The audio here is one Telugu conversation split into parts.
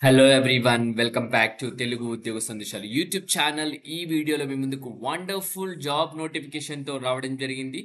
Hello everyone welcome back to Telugu ఉద్యోగ సందేశాలు యూట్యూబ్ ఛానల్. ఈ వీడియోలో మీ ముందుకు వండర్ఫుల్ జాబ్ నోటిఫికేషన్తో రావడం జరిగింది.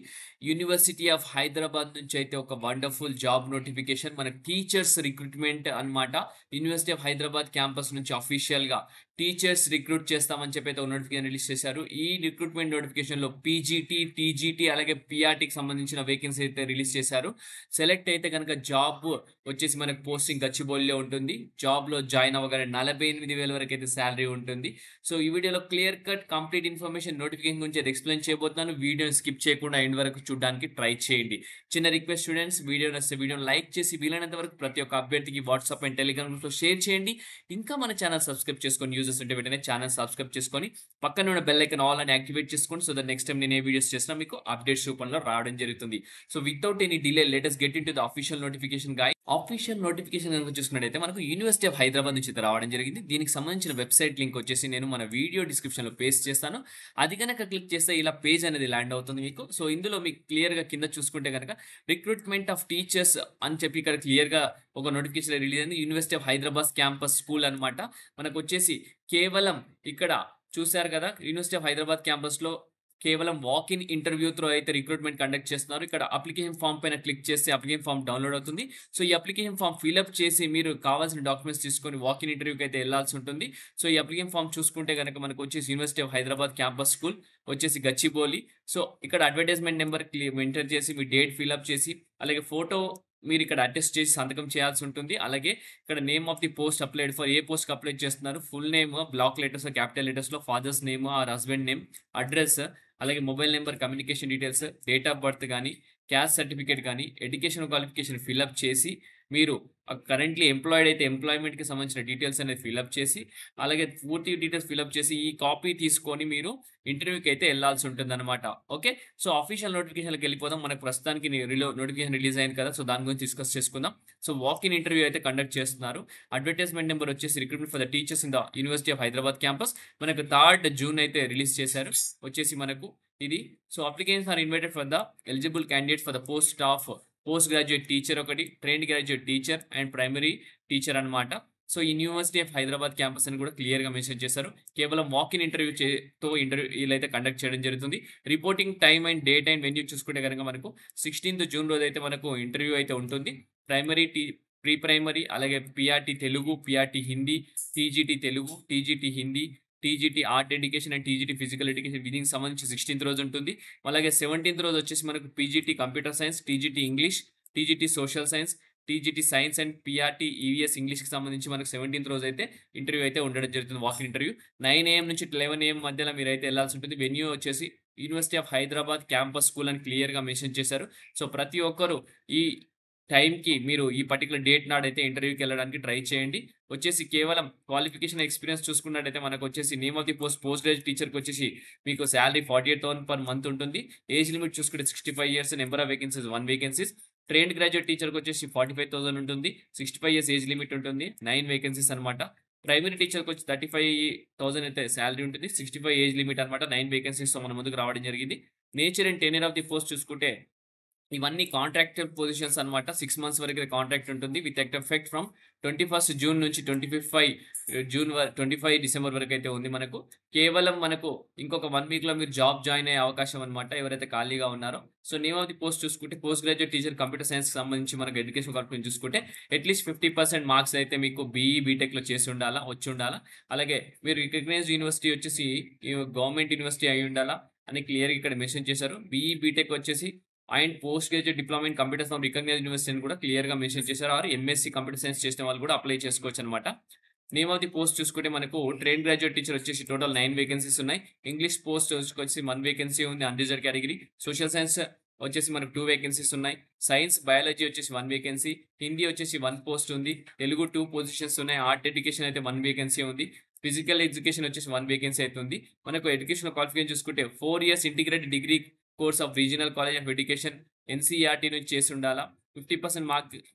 యూనివర్సిటీ ఆఫ్ హైదరాబాద్ నుంచి అయితే ఒక వండర్ఫుల్ జాబ్ నోటిఫికేషన్ మన టీచర్స్ రిక్రూట్మెంట్ అన్నమాట. యూనివర్సిటీ ఆఫ్ హైదరాబాద్ క్యాంపస్ నుంచి అఫీషియల్గా టీచర్స్ రిక్రూట్ చేస్తామని చెప్పి అయితే ఒక నోటిఫికేషన్ రిలీజ్ చేశారు. ఈ రిక్రూట్మెంట్ నోటిఫికేషన్లో పీజీటీ, టీజీటీ అలాగే పీఆర్టీకి సంబంధించిన వేకెన్సీ అయితే రిలీజ్ చేశారు. సెలెక్ట్ అయితే కనుక జాబ్ వచ్చేసి మనకు పోస్టింగ్ గచ్చిబౌలిలో ఉంటుంది. జాబ్లో జాయిన్ అవ్వగానే 48,000 వరకు అయితే శాలరీ ఉంటుంది. సో ఈ వీడియోలో clear cut complete information notification గురించి అయితే ఎక్స్ప్లెయిన్ చేయబోతున్నాను. వీడియోని స్కిప్ చేయకుండా ఎండ్ వరకు చూడడానికి ట్రై చేయండి. చిన్న రిక్వెస్ట్ స్టూడెంట్స్, వీడియో నచ్చితే వీడియోని లైక్ చేసి వీలైనంత వరకు ప్రతి ఒక్క అభ్యర్థికి వాట్సాప్ అండ్ టెలిగ్రామ్ గ్రూప్లో షేర్ చేయండి. ఇంకా మన ఛానల్ సబ్స్క్రైబ్ చేసుకొని యూజర్స్ ఉంటే వెంటనే ఛానల్ సబ్స్క్రైబ్ చేసుకొని పక్కన ఉన్న బెల్ ఐకాన్ ఆల్ అని యాక్టివేట్ చేసుకోండి. సో దట్ నెక్స్ట్ టైం నేను ఏ వీడియోస్ చేసినా మీకు అప్డేట్స్ రూపంలో రావడం జరుగుతుంది. So without any delay let us get in to the official notification guide. Official notification కనుక చూసుకున్నట్టయితే మనకు యూనివర్సిటీ ఆఫ్ హైదరాబాద్ నుంచి రావడం జరిగింది. దీనికి సంబంధించిన వెబ్సైట్ లింక్ వచ్చేసి నేను మన వీడియో డిస్క్రిప్షన్లో పేస్ట్ చేస్తాను. అది కనుక క్లిక్ చేస్తే ఇలా పేజ్ అనేది ల్యాండ్ అవుతుంది మీకు. సో ఇందులో మీకు క్లియర్గా కింద చూసుకుంటే కనుక రిక్రూట్మెంట్ ఆఫ్ టీచర్స్ అని చెప్పి ఇక్కడ క్లియర్గా ఒక నోటిఫికేషన్ రిలీజ్ అయింది. University of Hyderabad campus school అనమాట. మనకు వచ్చేసి కేవలం ఇక్కడ చూశారు కదా, యూనివర్సిటీ ఆఫ్ హైదరాబాద్ క్యాంపస్లో కేవలం వాక్ ఇన్ ఇంటర్వ్యూ త్రూ అయితే రిక్రూట్మెంట్ కండక్ట్ చేస్తున్నారు. ఇక్కడ అప్లికేషన్ ఫామ్ పైన క్లిక్ చేస్తే అప్లికేషన్ ఫామ్ డౌన్లోడ్ అవుతుంది. సో ఈ అప్లికేషన్ ఫామ్ ఫిల్అప్ చేసి మీరు కావాల్సిన డాక్యుమెంట్స్ తీసుకొని వాక్ ఇన్ ఇంటర్వ్యూకి అయితే వెళ్ళాల్సి ఉంటుంది. సో ఈ అప్లికేషన్ ఫామ్ చూసుకుంటే కనుక మనకు వచ్చేసి university of Hyderabad campus school వచ్చేసి గచ్చిబౌలి. సో ఇక్కడ అడ్వర్టైజ్మెంట్ నెంబర్ ఎంటర్ చేసి మీ డేట్ ఫిల్అప్ చేసి అలాగే ఫోటో మీరు ఇక్కడ అటెస్ట్ చేసి సంతకం చేయాల్సి ఉంటుంది. అలాగే ఇక్కడ name of the post applied for ఏ పోస్ట్కి అప్లై చేస్తున్నారు, full name block letters capital లెటర్స్లో, father's name or husband name, address, అలాగే mobile number, communication details, date of birth కానీ క్యాస్ట్ సర్టిఫికేట్ కానీ ఎడ్యుకేషన్ క్వాలిఫికేషన్ ఫిల్అప్ చేసి మీరు కరెంట్లీ ఎంప్లాయిడ్ అయితే ఎంప్లాయ్మెంట్కి సంబంధించిన డీటెయిల్స్ అనేది ఫిల్అప్ చేసి అలాగే పూర్తి డీటెయిల్స్ ఫిల్అప్ చేసి ఈ కాపీ తీసుకొని మీరు ఇంటర్వ్యూకి అయితే వెళ్ళాల్సి ఉంటుంది అనమాట. ఓకే, సో అఫీషియల్ నోటిఫికేషన్కి వెళ్ళిపోదాం. మనకు ప్రస్తుతానికి నోటిఫికేషన్ రిలీజ్ అయింది కదా, సో దాని గురించి డిస్కస్ చేసుకుందాం. సో వాక్ ఇన్ ఇంటర్వ్యూ అయితే కండక్ట్ చేస్తున్నారు. అడ్వర్టైజ్మెంట్ నెంబర్ వచ్చేసి recruitment for the teachers in the university of Hyderabad campus. మనకు 3rd June అయితే రిలీజ్ చేశారు వచ్చేసి మనకు ఇది. So applications are invited for the eligible candidates for the post of post graduate teacher ఒకటి, trained graduate teacher and primary teacher అనమాట. సో ఈ యూనివర్సిటీ ఆఫ్ హైదరాబాద్ క్యాంపస్ అని కూడా క్లియర్గా మెన్షన్ చేశారు. కేవలం వాక్ ఇన్ ఇంటర్వ్యూతో ఇంటర్వ్యూలు అయితే కండక్ట్ చేయడం జరుగుతుంది. Reporting time and date and venue చూసుకుంటే కనుక మనకు 16th June రోజు అయితే మనకు ఇంటర్వ్యూ అయితే ఉంటుంది. ప్రైమరీ ప్రీ ప్రైమరీ అలాగే PRT Telugu, PRT Hindi, TGT Telugu, TGT Hindi, TGT art education and TGT physical education దీనికి సంబంధించి 16th రోజు ఉంటుంది. అలాగే 17th రోజు వచ్చేసి మనకు PGT computer science, TGT English, TGT social science, TGT science and PRT EVS ఇంగ్లీష్కి సంబంధించి మనకు 17th రోజు అయితే ఇంటర్వ్యూ అయితే ఉండడం జరుగుతుంది. వాకింగ్ ఇంటర్వ్యూ 9 AM నుంచి 11 AM మధ్యలో మీరు అయితే వెళ్ళాల్సి ఉంటుంది. వెన్యూ వచ్చేసి university of Hyderabad campus school అని క్లియర్గా మెన్షన్ చేశారు. సో ప్రతి ఒక్కరు ఈ టైంకి మీరు ఈ పర్టికులర్ డేట్ నాడైతే ఇంటర్వ్యూకి వెళ్ళడానికి ట్రై చేయండి. వచ్చేసి కేవలం క్వాలిఫికేషన్ ఎక్స్పీరియన్స్ చూసుకున్నట్టయితే మనకు వచ్చేసి name of the post graduate టీచర్కి వచ్చేసి మీకు శాలరీ 48,000 per month ఉంటుంది. ఏజ్ లిమిట్ చూసుకుంటే 65 years, number of vacancies 1 vacancies. Trained graduate టీచర్కి వచ్చేసి 45,000 ఉంటుంది. 65 years ఏజ్ లిమిట్ ఉంటుంది. 9 వేకెన్సీస్ అనమాట. ప్రైమరీ టీచర్కి వచ్చి 35,000 అయితే శాలరీ ఉంటుంది. 65 ఏజ్ లిమిట్ అనమాట. 9 వేకెన్సీస్తో మన ముందుకు రావడం జరిగింది. Nature and tenure of the post చూసుకుంటే ఇవన్నీ కాంట్రాక్టర్ పొజిషన్స్ అనమాట. 6 months వరకు కాంట్రాక్ట్ ఉంటుంది with effect from 21st June నుంచి 25 December వరకు అయితే ఉంది మనకు. కేవలం మనకు ఇంకొక 1 weekలో మీరు జాబ్ జాయిన్ అయ్యే అవకాశం అనమాట ఎవరైతే ఖాళీగా ఉన్నారో. So name of the post చూసుకుంటే పోస్ట్ గ్రాడ్యుయేట్ టీచర్ కంప్యూటర్ సైన్స్కి సంబంధించి మనకు ఎడ్యుకేషన్ క్వాలిఫికేషన్ చూసుకుంటే అట్లీస్ట్ 50% మార్క్స్ అయితే మీకు బీఈ బీటెక్లో చేసి ఉండాలా, వచ్చి ఉండాలా. అలాగే మీరు రికగ్నైజ్డ్ యూనివర్సిటీ వచ్చేసి గవర్నమెంట్ యూనివర్సిటీ అయి ఉండాలా అని క్లియర్గా ఇక్కడ మెన్షన్ చేశారు. బీఈ బీటెక్ వచ్చేసి and post graduate diploma in computer science recognized university అని కూడా క్లియర్గా మెన్షన్ చేశారు. ఆర్ ఎంఎస్సీ కంప్యూటర్ సైన్స్ చేసిన వాళ్ళు కూడా అప్లై చేసుకోవచ్చు అనమాట. నేమ్ ఆఫ్ ది పోస్ట్ చూసుకుంటే మనకు ట్రైన్ గ్రాడ్యుయేట్ టీచర్ వచ్చేసి టోటల్ 9 వేకెన్సీస్ ఉన్నాయి. ఇంగ్లీష్ పోస్ట్ వచ్చి 1 వేకెన్సీ ఉంది అన్రిజర్వ్డ్ కేటగిరీ. సోషల్ సైన్స్ వచ్చేసి మనకు 2 వేకెన్సీస్ ఉన్నాయి. సైన్స్ బయాలజీ వచ్చేసి 1 వేకెన్సీ. హిందీ వచ్చేసి 1 పోస్ట్ ఉంది. తెలుగు 2 పొజిషన్స్ ఉన్నాయి. ఆర్ట్ ఎడ్యుకేషన్ అయితే 1 వేకెన్సీ ఉంది. ఫిజికల్ ఎడ్యుకేషన్ వచ్చేసి 1 వేకెన్సీ అయితే ఉంది. మనకు ఎడ్యుకేషన్ క్వాలిఫికేషన్ చూసుకుంటే 4 years integrated degree course of regional college of education NCERT నుంచి చేసి ఉండాలా. 50%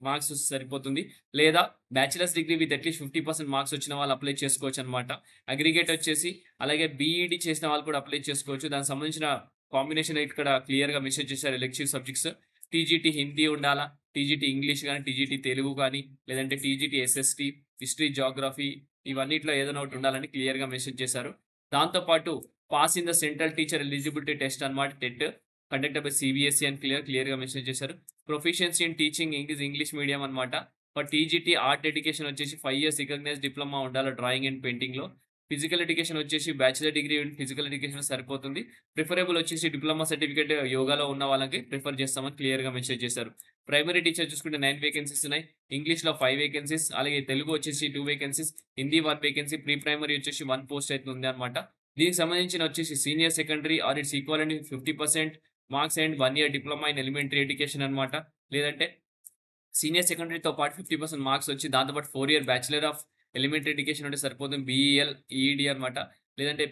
మార్క్స్ సరిపోతుంది. లేదా bachelors degree with at least 50% marks వచ్చిన వాళ్ళు అప్లై చేసుకోవచ్చు అనమాట. అగ్రిగేట్ వచ్చేసి అలాగే బీఈడి చేసిన వాళ్ళు కూడా అప్లై చేసుకోవచ్చు. దానికి సంబంధించిన కాంబినేషన్ ఇక్కడ క్లియర్గా మెన్షన్ చేశారు. ఎలెక్టివ్ సబ్జెక్ట్స్ టీజీటీ హిందీ ఉండాలా, టీజీటీ ఇంగ్లీష్ కానీ, టీజీటీ తెలుగు కానీ, లేదంటే టీజీటీ ఎస్ఎస్టీ, హిస్టరీ, జియోగ్రఫీ ఇవన్నిట్లో ఏదైనా ఒకటి ఉండాలని క్లియర్‌గా మెన్షన్ చేశారు. దాంతో పాటు pass in the central teacher eligibility test అన్నమాట టెట్ కండక్టెడ్ బై సీబీఎస్ఈ అని క్లియర్‌గా మెన్షన్ చేశారు. Proficiency in teaching English medium అన్నమాట. ఫర్ టీజీటీ ఆర్ట్ ఎడ్యుకేషన్ వచ్చేసి 5 ఇయర్స్ రికగ్నైజ్డ్ డిప్లొమా ఉండాలి డ్రాయింగ్ అండ్ పెయింటింగ్‌లో. ఫిజికల్ ఎడ్యుకేషన్ వచ్చేసి bachelor degree in physical education సరిపోతుంది. ప్రిఫరబుల్ వచ్చేసి డిప్లొమా సర్టిఫికేట్ యోగాలో ఉన్న వాళ్ళకి ప్రిఫర్ చేస్తామని క్లియర్‌గా మెన్షన్ చేశారు. ప్రైమరీ టీచర్ చూసుకుంటే 9 వేకెన్సీస్ ఉన్నాయి. ఇంగ్లీష్‌లో 5 వేకెన్సీస్, అలాగే తెలుగు వచ్చేసి 2 vacancies, Hindi 1 vacancy, pre primary వచ్చేసి 1 పోస్ట్ అయితే ఉంది అన్నమాట. దీనికి సంబంధించిన వచ్చేసి senior secondary are it's equivalent 50% marks and 1 year diploma in elementary education అన్నమాట. లేదంటే సీనియర్ సెకండరీతో పాటు 50% మార్క్స్ వచ్చి దాంతో పాటు 4 year bachelor of elementary education ఉంటే సరిపోతుంది. బీఈఎల్, ఈఈడీ అన్నమాట. లేదంటే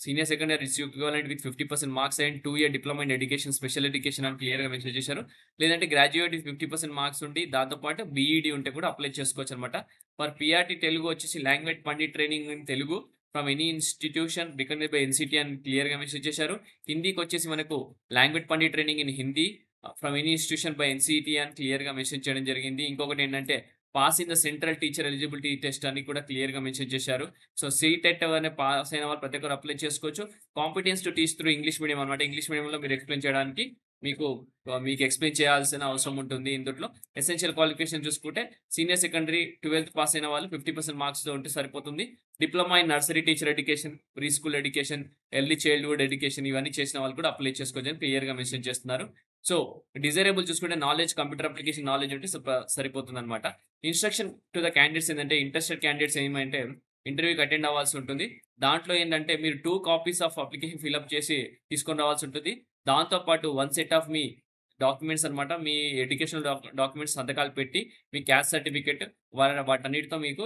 senior secondary is equivalent with 50% marks and 2 year diploma in education special education అని క్లియర్‌గా మెన్షన్ చేశారు. లేదంటే గ్రాడ్యుయేట్ విత్ 50% మార్క్స్ ఉండి దాంతో పాటు బీఈడీ ఉంటే కూడా అప్లై చేసుకోవచ్చు అన్నమాట. ఫర్ పీఆర్టీ తెలుగు వచ్చేసి language pandit training in Telugu from any institution recognized by NCT అని క్లియర్‌గా మెన్షన్ చేశారు. హిందీకి వచ్చేసి మనకు language pandit training in Hindi from any institution by NCT అని క్లియర్‌గా మెన్షన్ చేయడం జరిగింది. ఇంకొకటి ఏంటంటే pass in the central teacher eligibility test అని కూడా క్లియర్‌గా మెన్షన్ చేశారు. సో సీటెట్ అనే పాస్ అయిన వాళ్ళు ప్రతి ఒక్కరు అప్లై చేసుకోవచ్చు. Competence to teach through English medium అన్నమాట. ఇంగ్లీష్ మీడియంలో మీరు ఎక్స్‌ప్లెయిన్ చేయడానికి మీకు ఎక్స్‌ప్లెయిన్ చేయాల్సిన అవసరం ఉంటుంది ఇందుట్లో. ఎసెన్షియల్ క్వాలిఫికేషన్ చూసుకుంటే సీనియర్ సెకండరీ 12థ్ పాస్ అయిన వాళ్ళు 50% మార్క్స్‌తో ఉంటే సరిపోతుంది. Diploma in nursery teacher education, pre school education, early childhood education ఇవన్నీ చేసిన వాళ్ళు కూడా అప్లై చేసుకోవచ్చని క్లియర్‌గా మెన్షన్ చేస్తున్నారు. సో డిజైరబుల్ చూసుకుంటే నాలెడ్జ్ కంప్యూటర్ అప్లికేషన్ నాలెడ్జ్ ఉంటే సరిపోతుందన్నమాట. ఇన్‌స్ట్రక్షన్ టు ద క్యాండిడేట్స్ ఏందంటే ఇంట్రెస్టెడ్ క్యాండిడేట్స్ ఏమంటే ఇంటర్వ్యూకి అటెండ్ అవ్వాల్సి ఉంటుంది. దాంట్లో ఏందంటే మీరు 2 కాపీస్ ఆఫ్ అప్లికేషన్ ఫిల్ చేసి తీసుకొని రావాల్సి ఉంటుంది. దాంతో పాటు 1 సెట్ ఆఫ్ మీ డాక్యుమెంట్స్ అన్నమాట. మీ ఎడ్యుకేషనల్ డాక్యుమెంట్స్ సంతకాలు పెట్టి మీ క్యాస్ట్ సర్టిఫికేట్ వాటన్నిటితో మీకు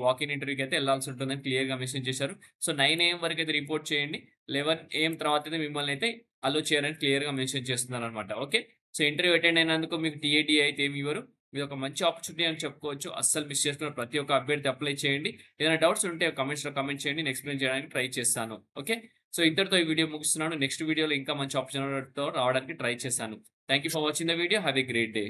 వాక్ ఇన్ ఇంటర్వ్యూకి అయితే వెళ్ళాల్సి ఉంటుందని క్లియర్‌గా మెన్షన్ చేశారు. సో 9 AM వరకు అయితే రిపోర్ట్ చేయండి. 11 AM తర్వాత అయితే మిమ్మల్ని అయితే అలో చేయరని క్లియర్‌గా మెన్షన్ చేస్తున్నారన్నమాట. ఓకే. సో ఇంటర్వ్యూ అటెండ్ అయినందుకు మీకు టీఏడీ అయితే ఏమి ఇవ్వరు. ఇదొక మంచి ఆపర్చునిటీ అని చెప్పుకోవచ్చు. అస్సలు మిస్ చేసుకున్న ప్రతి ఒక్క అభ్యర్థి అప్లై చేయండి. ఏదైనా డౌట్స్ ఉంటే కామెంట్స్‌లో కామెంట్ చేయండి. నేను ఎక్స్‌ప్లెయిన్ చేయడానికి ట్రై చేస్తాను. ఓకే. సో ఇంతటితో ఈ వీడియో ముగిస్తున్నాను. నెక్స్ట్ వీడియోలో ఇంకా మంచి ఆపర్చునిటీతో రావడానికి ట్రై చేశాను. Thank you for watching the video. Have a great day.